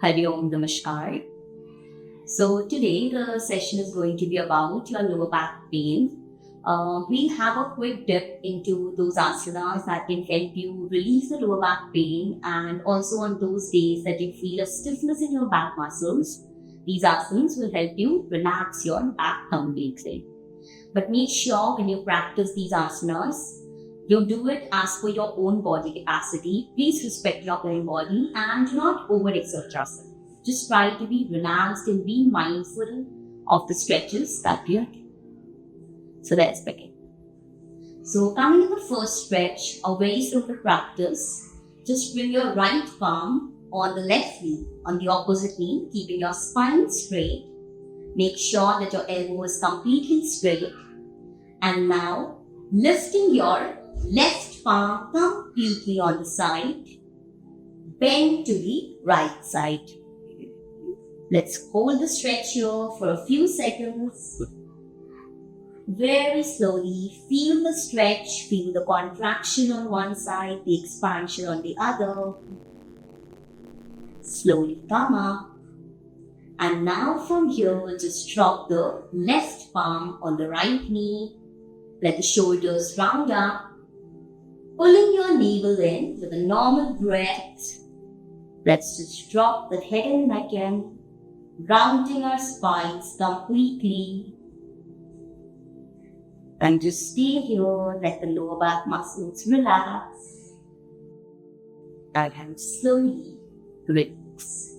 Hari Om Namaskar. So today the session is going to be about your lower back pain. We'll have a quick dip into those asanas that can help you release the lower back pain, and also on those days that you feel a stiffness in your back muscles, these asanas will help you relax your back completely. But make sure when you practice these asanas, you do it as per your own body capacity. Please respect your own body and do not overexert yourself. Just try to be relaxed and be mindful of the stretches that we are doing. So let's begin. So coming to the first stretch, a very simple practice. Just bring your right palm on the left knee, on the opposite knee, keeping your spine straight. Make sure that your elbow is completely straight. And now lifting your left palm completely on the side. Bend to the right side. Let's hold the stretch here for a few seconds. Very slowly feel the stretch, feel the contraction on one side, the expansion on the other. Slowly come up. And now from here, just drop the left palm on the right knee. Let the shoulders round up. Pulling your navel in with a normal breath. Let's just drop the head and neck in. Rounding our spines completely. And just stay here, let the lower back muscles relax. And slowly relax.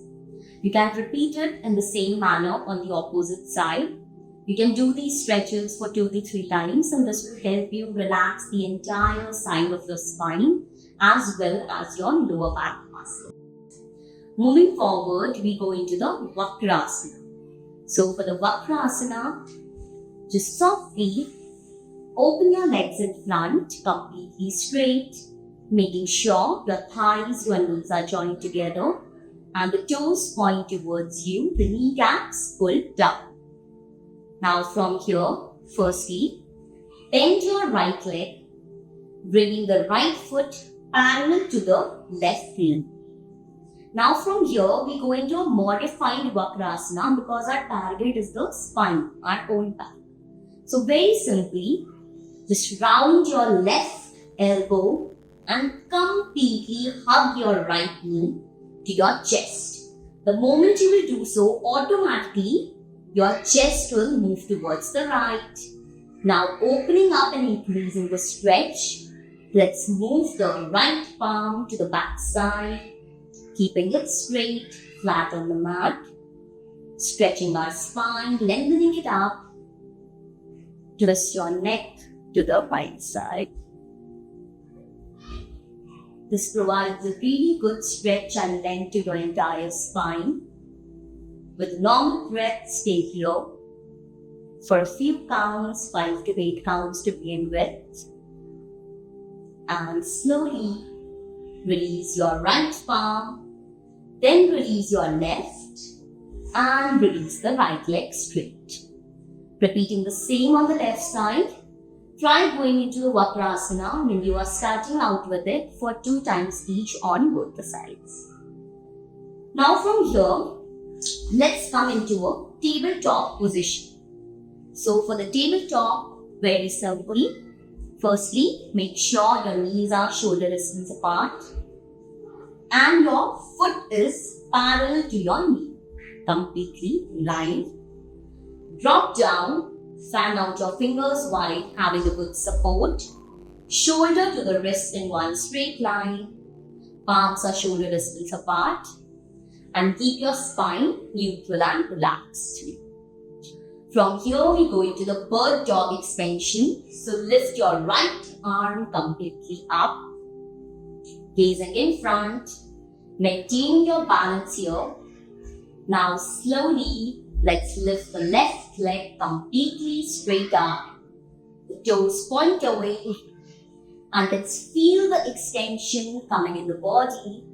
You can repeat it in the same manner on the opposite side. You can do these stretches for 2 to 3 times, and this will help you relax the entire side of your spine as well as your lower back muscle. Moving forward, we go into the Vakrasana. So for the Vakrasana, just softly open your legs in front, completely straight, making sure your thighs, your knees are joined together and the toes point towards you, the kneecaps pull down. Now from here, firstly, bend your right leg, bringing the right foot parallel to the left leg. Now from here, we go into a modified Vakrasana because our target is the spine, our own back. So very simply, just round your left elbow and completely hug your right knee to your chest. The moment you will do so, automatically your chest will move towards the right. Now opening up and increasing the stretch, let's move the right palm to the back side. Keeping it straight, flat on the mat. Stretching our spine, lengthening it up. Twist your neck to the right side. This provides a really good stretch and length to your entire spine. With normal breath, stay here for a few counts, 5 to 8 counts to begin with. And slowly release your right palm. Then release your left and release the right leg straight. Repeating the same on the left side. Try going into the Vakrasana when you are starting out with it for 2 times each on both the sides. Now from here, let's come into a tabletop position. So for the tabletop, very simply, firstly, make sure your knees are shoulder distance apart. And your foot is parallel to your knee, completely lined. Drop down, fan out your fingers wide, having a good support. Shoulder to the wrist in one straight line. Palms are shoulder distance apart. And keep your spine neutral and relaxed. From here, we go into the bird dog extension. So lift your right arm completely up. Gazing in front, maintain your balance here. Now slowly, let's lift the left leg completely straight up. The toes point away. And let's feel the extension coming in the body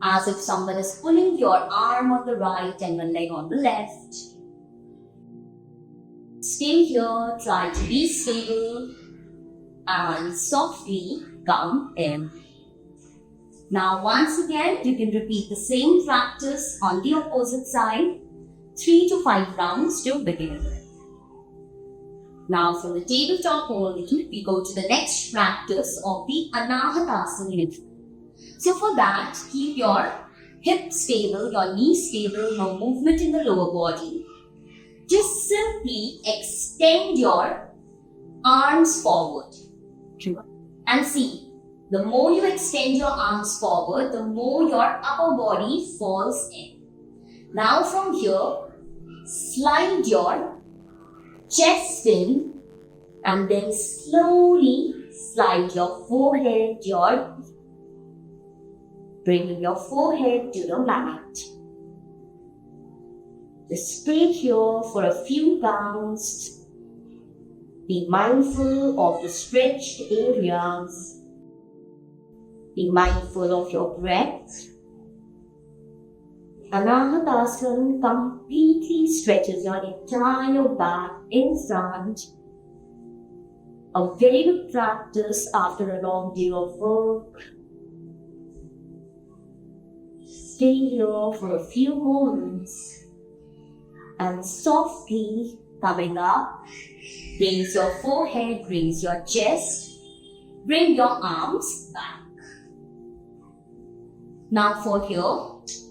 as if someone is pulling your arm on the right and one leg on the left. Stay here, try to be stable and softly come in. Now once again, you can repeat the same practice on the opposite side, 3 to 5 rounds to begin with. Now from the tabletop only, we go to the next practice of the Anahatasana. So for that, keep your hips stable, your knees stable, no movement in the lower body. Just simply extend your arms forward. And see, the more you extend your arms forward, the more your upper body falls in. Now from here, slide your chest in and then slowly slide your forehead, bringing your forehead to the mat. Just stay here for a few counts. Be mindful of the stretched areas. Be mindful of your breath. Anahatasana completely stretches your entire back in front. A very good practice after a long day of work. Stay here for a few moments and softly coming up, raise your forehead, raise your chest, bring your arms back. Now for here,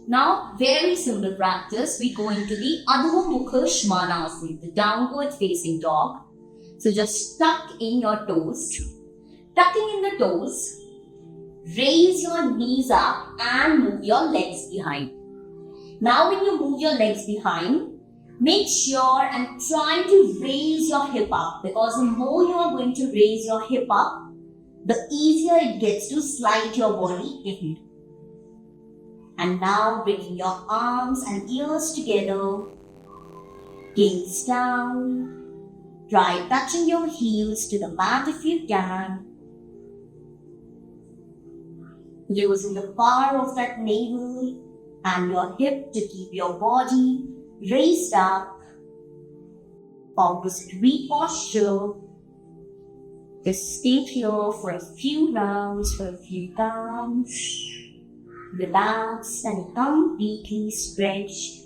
now very simple practice, we go into the Adho Mukha Svanasana, the downward facing dog. So just tuck in your toes. Tucking in the toes, raise your knees up and move your legs behind. Now when you move your legs behind, make sure and try to raise your hip up, because the more you are going to raise your hip up, the easier it gets to slide your body in. And now bringing your arms and ears together, gaze down, try touching your heels to the mat if you can. Using the power of that navel and your hip to keep your body raised up. Opposite V posture. Just stay here for a few rounds, for a few counts. Relax and completely stretch.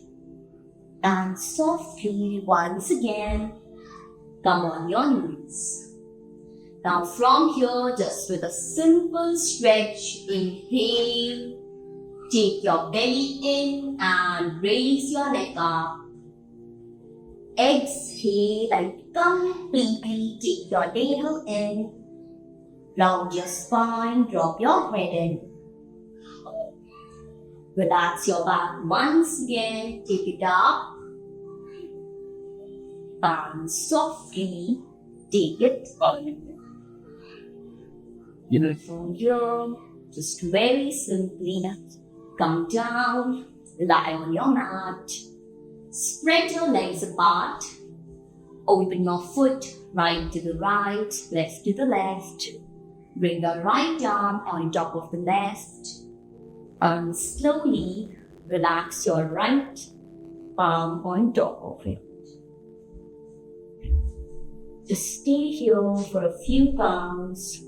And softly once again, come on your knees. Now from here, just with a simple stretch, inhale, take your belly in and raise your neck up. Exhale and completely take your navel in. Round your spine, drop your head in. Relax your back once again, take it up. And softly take it up. From here, just very simply come down, lie on your mat, spread your legs apart, open your foot right to the right, left to the left, bring the right arm on top of the left, and slowly relax your right palm on top of it. Just stay here for a few counts,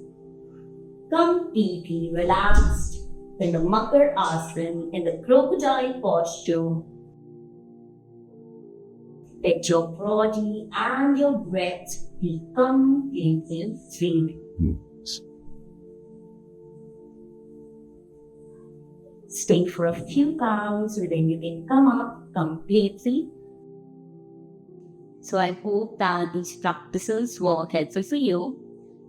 completely relaxed in the Makar Asana, in the crocodile posture. Let your body and your breath be completely free. Stay for a few counts, and then you can come up completely. So I hope that these practices were helpful for you.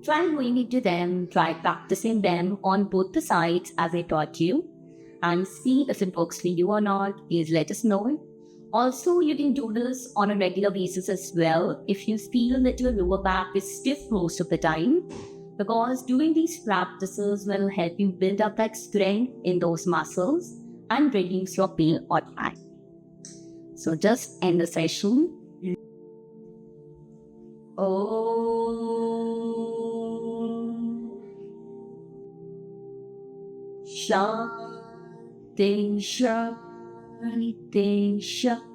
Try going into them, try practicing them on both the sides as I taught you, and see if it works for you or not. Please let us know. Also, you can do this on a regular basis as well if you feel that your lower back is stiff most of the time, because doing these practices will help you build up that strength in those muscles and reduce your pain or pain. So just end the session. Shanti, Shanti, Shanti.